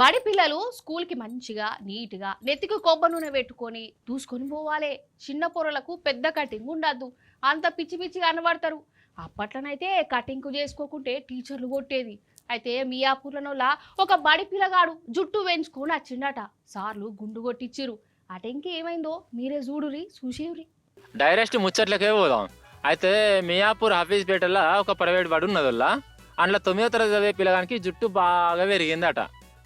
బడి పిల్లలు స్కూల్కి మంచిగా నీట్గా నెత్తికి కొబ్బరి నూనె పెట్టుకొని దూసుకొని పోవాలి. చిన్న పొరలకు పెద్ద కటింగ్ ఉండద్దు, అంత పిచ్చి పిచ్చిగా కనబడతారు. అప్పట్లోనైతే కటింగ్ చేసుకోకుంటే టీచర్లు కొట్టేది. అయితే మియాపూర్లనోలా ఒక బడి పిల్లగాడు జుట్టు వేయించుకొని వచ్చిండట. సార్లు గుండు కొట్టిచ్చిరు. అటెంకి ఏమైందో మీరే చూడురి చూసేవురి. డైరెక్ట్ ముచ్చట్లకే పోదాం. అయితే మియాపూర్ హఫీజ్పేటలో ఒక ప్రైవేట్ బడి ఉన్నదల్లా. అందులో 9వ తరగతి చదివే పిల్లగానికి జుట్టు బాగా పెరిగిందట.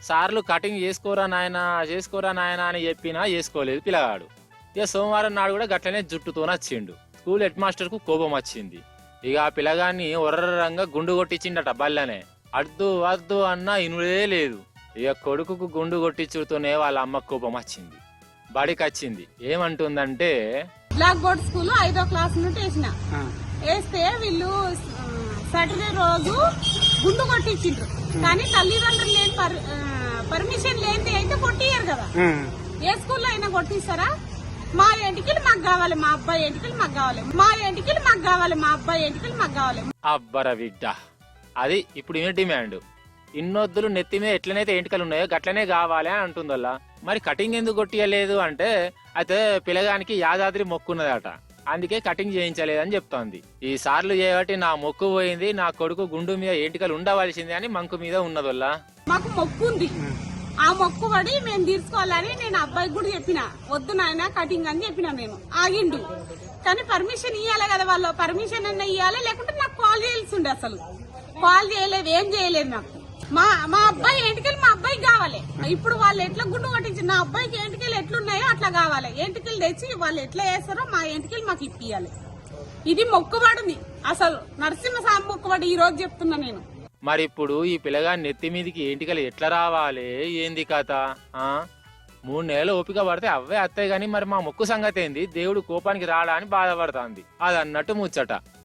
సార్లు కటింగ్ చేసుకోరా నాయనా అని చెప్పినా చేసుకోలేదు పిల్లగాడు. ఇక సోమవారం నాడు కూడా గట్లనే జుట్టుతోనే వచ్చిండు. స్కూల్ హెడ్ మాస్టర్కు కోపం వచ్చింది. ఇక ఆ పిల్లగాన్ని ఒర్రంగా గుండు కొట్టించిండట బల్లనే. అద్దు వద్దు అన్నా ఇనుడే లేదు. ఇక కొడుకుకు గుండు కొట్టించుతూనే వాళ్ళ అమ్మ కోపం వచ్చింది. బడికి వచ్చింది. ఏమంటుందంటే, బ్లాక్ బోర్డ్ స్కూల్ 5వ క్లాస్ నుండి వేస్తే వీళ్ళు సాటర్డే రోజు గుండు కొట్టించిండ్రు. కానీ తల్లిదండ్రులు లేని పర్మిషన్ లేనిది అయితే కొట్టియ్యారు కదా. ఏ స్కూల్లో అయినా కొట్టిస్తారా? మా ఎంటికలు మాకు కావాలి, మా అబ్బాయి ఎంటికలు మాకు కావాలి, మా ఎంటికలు మాకు కావాలి, మా అబ్బాయి ఎంటికలు మాకు కావాలి. అబ్బర బిడ్డ, అది ఇప్పుడు ఏ డిమాండ్. ఇన్నొద్దులు నెత్తి మీద ఎట్లనైతే ఎంటికలు ఉన్నాయో గట్లనే కావాలి అని అంటుందల్లా. మరి కటింగ్ ఎందుకు కొట్టియలేదు అంటే, అయితే పిల్లగానికి యాదాద్రి మొక్కున్నదట, అందుకే కటింగ్ చేయించలేదని చెప్తోంది. ఈ సార్లు చేయబట్టి నా మొక్కు పోయింది, నా కొడుకు గుండు మీద ఎంటికలు ఉండవలసింది అని మంకు మీద ఉన్నదల్లా. మాకు మొక్కు ఉంది, ఆ మొక్కు పడి మేము తీర్చుకోవాలని నేను అబ్బాయికి కూడా చెప్పిన. వద్దు నాయన కటింగ్ అని చెప్పిన. నేను ఆగిండు, కానీ పర్మిషన్ ఇవ్వాలి కదా. వాళ్ళు పర్మిషన్ అన్న ఇవ్వాలి, లేకుంటే నాకు కాల్ చేయాల్సి ఉండే. అసలు కాల్ చేయలేదు, ఏం చేయలేదు. నాకు మా అబ్బాయి ఎంటికలు మా అబ్బాయికి కావాలి. ఇప్పుడు వాళ్ళు ఎట్లా గుండు కొట్టించి నా అబ్బాయికి ఎంటికలు ఎట్లున్నాయో అట్లా కావాలి. ఎంటికలు తెచ్చి వాళ్ళు ఎట్లా వేస్తారో మా ఎంటికలు మాకు ఇప్పియాలి. ఇది మొక్కుబడింది. అసలు నరసింహస్వామి మొక్కుబడి ఈ రోజు చెప్తున్నా నేను. మరి ఇప్పుడు ఈ పిల్లగాని నెత్తి మీదకి ఎంటికలు ఎట్లా రావాలి, ఏంది కథ? 3 నెలలు ఓపిక పడితే అవే అత్తాయి. గాని మరి మా మొక్కు సంగతి ఏంది? దేవుడు కోపానికి రాడా అని బాధపడుతుంది. అది అన్నట్టు ముచ్చట.